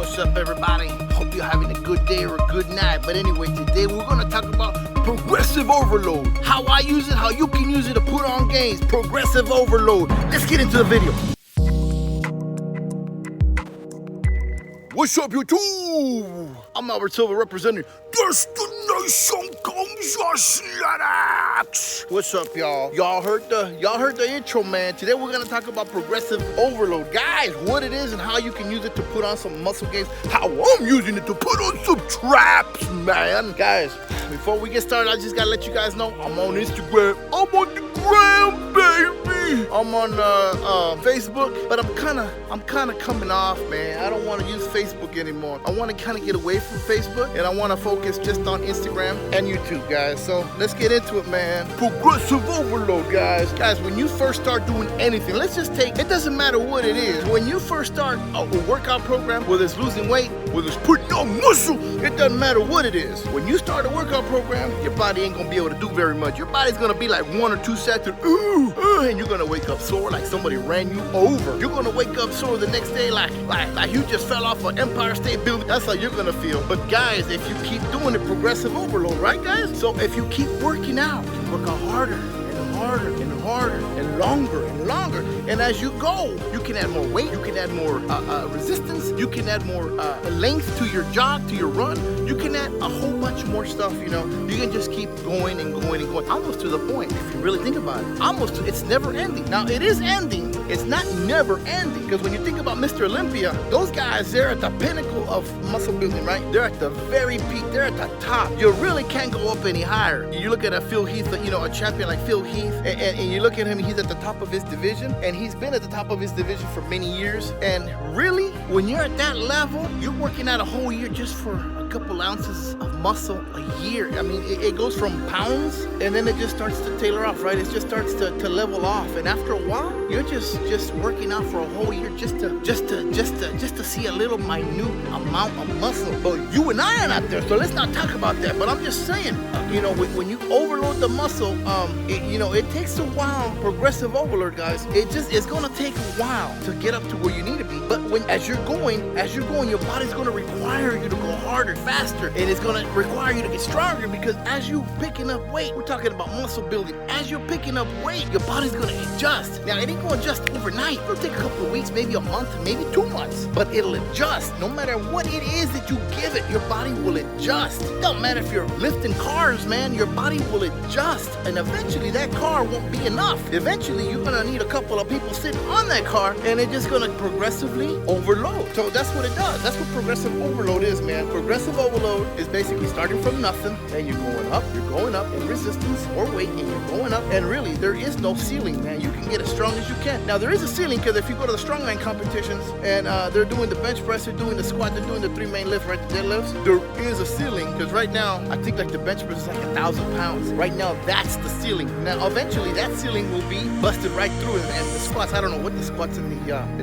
What's up, everybody? Hope you're having a good day or a good night. But anyway, today we're gonna talk about progressive overload. How I use it, how you can use it to put on gains. Progressive overload. Let's get into the video. What's up, YouTube? I'm Albert Silva representing Destination Slabs. What's up, y'all? Y'all heard the intro, man. Today we're gonna talk about progressive overload, guys. What it is and how you can use it to put on some muscle gains. How I'm using it to put on some traps, man. Guys, before we get started, I just gotta let you guys know I'm on Instagram. I'm on the gram, baby. I'm on Facebook, but I'm kind of coming off, man. I don't want to use Facebook anymore. I want to kind of get away from Facebook, and I want to focus just on Instagram and YouTube, guys. So let's get into it, man. Progressive overload, guys. Guys, when you first start doing anything, let's just take, it doesn't matter what it is. When you first start a workout program, whether it's losing weight, whether it's putting on muscle, it doesn't matter what it is. When you start a workout program, your body ain't going to be able to do very much. Your body's going to be like 1 or 2 sets of, and you're going to wake up sore like somebody ran you over. You're going to wake up sore the next day like you just fell off an Empire State Building. That's how you're going to feel. But guys, if you keep doing it, progressive overload, right, guys? So if you keep working out, you work out harder and harder and harder and longer and longer. And as you go, you can add more weight, you can add more resistance, you can add more length to your jog, to your run. You can add a whole bunch more stuff, you know. You can just keep going and going and going, almost to the point, if you really think about it. Almost, it's never ending. Now, it is ending. It's not never ending, because when you think about Mr. Olympia, those guys, they're at the pinnacle of muscle building, right? They're at the very peak. They're at the top. You really can't go up any higher. You look at a Phil Heath, you know, a champion like Phil Heath, and you look at him, he's at the top of his division, and he's been at the top of his division for many years. And really, when you're at that level, you're working out a whole year just for a couple ounces of muscle a year. I mean, it goes from pounds, and then it just starts to tailor off, right? It just starts to level off, and after a while, you're just working out for a whole year just to see a little minute amount of muscle. But you and I are not there, so let's not talk about that. But I'm just saying, you know, when you overload the muscle, it takes a while. Progressive overload, guys. It's gonna take a while to get up to where you need to be. But as you're going, your body's gonna require you to go harder, faster, and it's gonna require you to get stronger, because as you picking up weight, we're talking about muscle building. As you're picking up weight, your body's gonna adjust. Now, it ain't gonna adjust overnight. It'll take a couple of weeks, maybe a month, maybe 2 months, but it'll adjust. No matter what it is that you give it, your body will adjust. It don't matter if you're lifting cars, man, your body will adjust, and eventually that car won't be enough. Eventually, you're gonna need a couple of people sitting on that car, and it's just gonna progressively overload. So that's what it does. That's what progressive overload is, man. Progressive overload is basically starting from nothing, and you're going up in resistance or weight, and you're going up, and really, there is no ceiling, man. You can get as strong as you can. Now, there is a ceiling, because if you go to the strongman competitions, and they're doing the bench press, they're doing the squat, they're doing the 3 main lifts, right, the deadlifts, there is a ceiling, because right now, I think like the bench press is like 1,000 pounds. Right now, that's the ceiling. Now, eventually, that ceiling will be busted right through, and the squats, I don't know what the squats and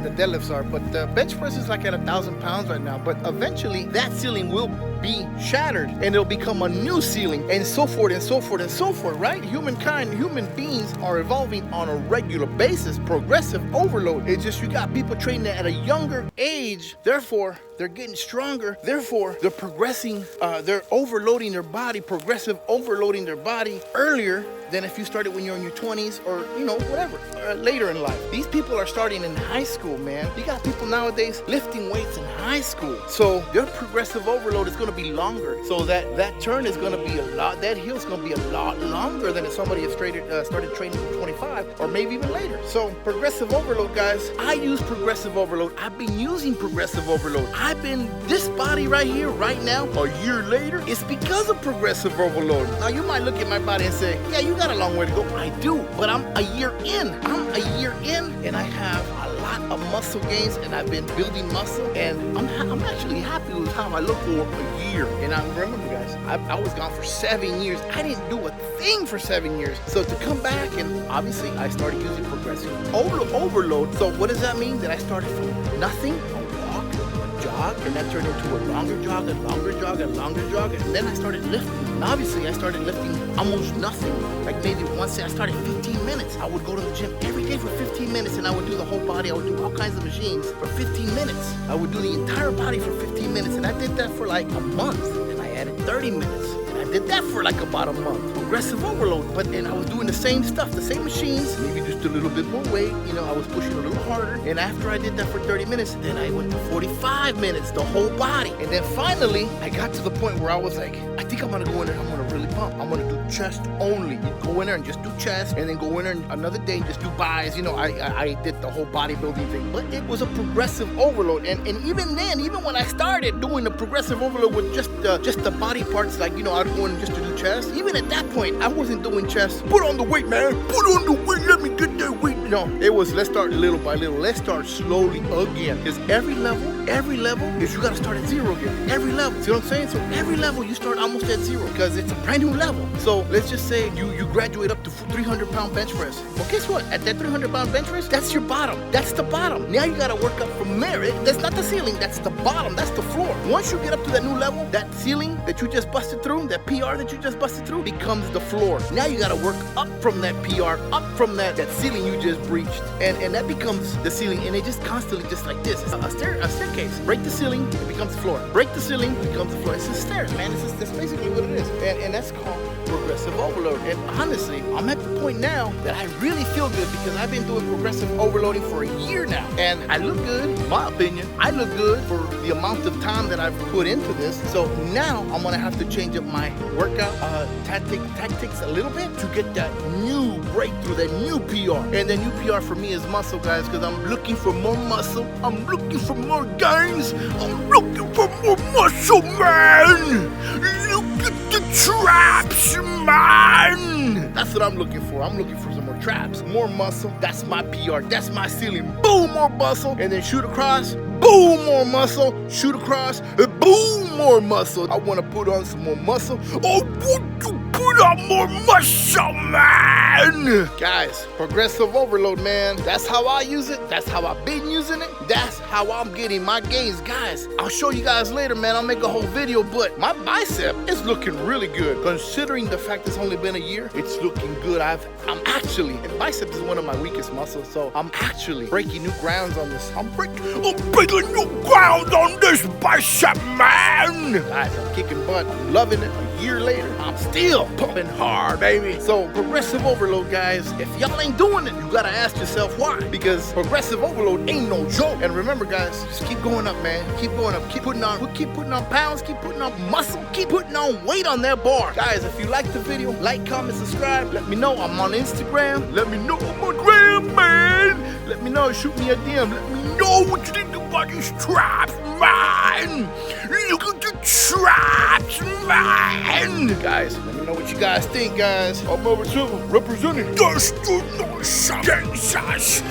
the deadlifts are, but the bench press is like at 1,000 pounds right now, but eventually, that ceiling will be shattered, and it'll become a new ceiling, and so forth and so forth and so forth, right? Human beings are evolving on a regular basis. Progressive overload. It's just you got people training at a younger age, therefore they're getting stronger, therefore they're progressing, they're overloading their body, progressive overloading their body earlier than if you started when you're in your 20s or, you know, whatever, later in life. These people are starting in high school, man. You got people nowadays lifting weights in high school. So their progressive overload is going to be longer. So that turn is going to be that hill is going to be a lot longer than if somebody has started training at 25 or maybe even later. So progressive overload, guys, I use progressive overload. I've been using progressive overload. This body right here, right now, a year later, it's because of progressive overload. Now, you might look at my body and say, yeah, you got a long way to go. I do, but I'm a year in, and I have a lot of muscle gains, and I've been building muscle, and I'm actually happy with how I look for a year. And I remember, guys, I was gone for 7 years. I didn't do a thing for 7 years. So to come back, and obviously I started using progressive overload. So what does that mean? That I started from nothing, jog, and that turned into a longer jog, and longer jog, and longer jog, and then I started lifting. And obviously, I started lifting almost nothing. Like maybe once I started 15 minutes. I would go to the gym every day for 15 minutes, and I would do the whole body. I would do all kinds of machines for 15 minutes. I would do the entire body for 15 minutes, and I did that for like a month. And I added 30 minutes. I did that for like about a month. Progressive overload. And I was doing the same stuff, the same machines, maybe just a little bit more weight. You know, I was pushing a little harder. And after I did that for 30 minutes, then I went to 45 minutes, the whole body. And then finally, I got to the point where I was like, I think I'm gonna go in there, I'm gonna really pump. I'm gonna do chest only. You go in there and just do chest, and then go in there another day and just do buys. You know, I did the whole bodybuilding thing. But it was a progressive overload. And even then, even when I started doing the progressive overload with just the body parts, like, you know, I'd go in just to do chest. Even at that point, I wasn't doing chest. Put on the weight, man. Put on the weight. Let me get that weight. No, it was, let's start little by little. Let's start slowly again. Because every level is you got to start at zero again. Every level. See what I'm saying? So every level you start almost at zero because it's a brand new level. So let's just say you graduate up to 300-pound bench press. Well, guess what? At that 300-pound bench press, that's your bottom. That's the bottom. Now you got to work up from there. That's not the ceiling. That's the bottom. That's the floor. Once you get up to that new level, that ceiling that you just busted through, that PR that you just busted through, becomes the floor. Now you got to work up from that PR, up from that ceiling you just breached, and that becomes the ceiling. And it just constantly, just like this, it's a staircase. Break the ceiling, it becomes the floor. Break the ceiling, it becomes the floor. It's just stairs, man. That's basically what it is, and that's called progressive overload. And honestly, I'm at the point now that I really feel good because I've been doing progressive overloading for a year now, and I look good. In my opinion, I look good for the amount of time that I've put into this. So now I'm gonna have to change up my workout tactics a little bit to get that new breakthrough, that new PR. And the new PR for me is muscle, guys, because I'm looking for more muscle. I'm looking for more gains. I'm looking for more muscle, man. Look at the traps, man. That's what I'm looking for. I'm looking for some more traps, more muscle. That's my PR. That's my ceiling. Boom, more muscle. And then shoot across. Boom, more muscle. Shoot across. Boom, more muscle. I want to put on some more muscle. Oh, would you put on more muscle, man? Guys, progressive overload, man. That's how I use it. That's how I've been using it. That's how I'm getting my gains. Guys, I'll show you guys later, man. I'll make a whole video, but my bicep is looking really good. Considering the fact it's only been a year, it's looking good. I'm actually, and biceps is one of my weakest muscles, so I'm actually breaking new grounds on this. I'm breaking new ground on this bicep, man. Guys, I'm kicking butt. I'm loving it. A year later, I'm still pumping hard, baby. So progressive overload, guys, if y'all ain't doing it, you gotta ask yourself why. Because progressive overload ain't no joke. And remember, guys, just keep going up, man. Keep going up. Keep putting on pounds. Keep putting on muscle. Keep putting on weight on that bar. Guys, if you like the video, like, comment, subscribe. Let me know. I'm on Instagram. Let me know I'm on Gram, man. Let me know. Shoot me a DM. Let me know what you think about these traps, man. Look at the traps, man. Guys, let me know what you guys think, guys. I'm over to representing Dustin North Kansas.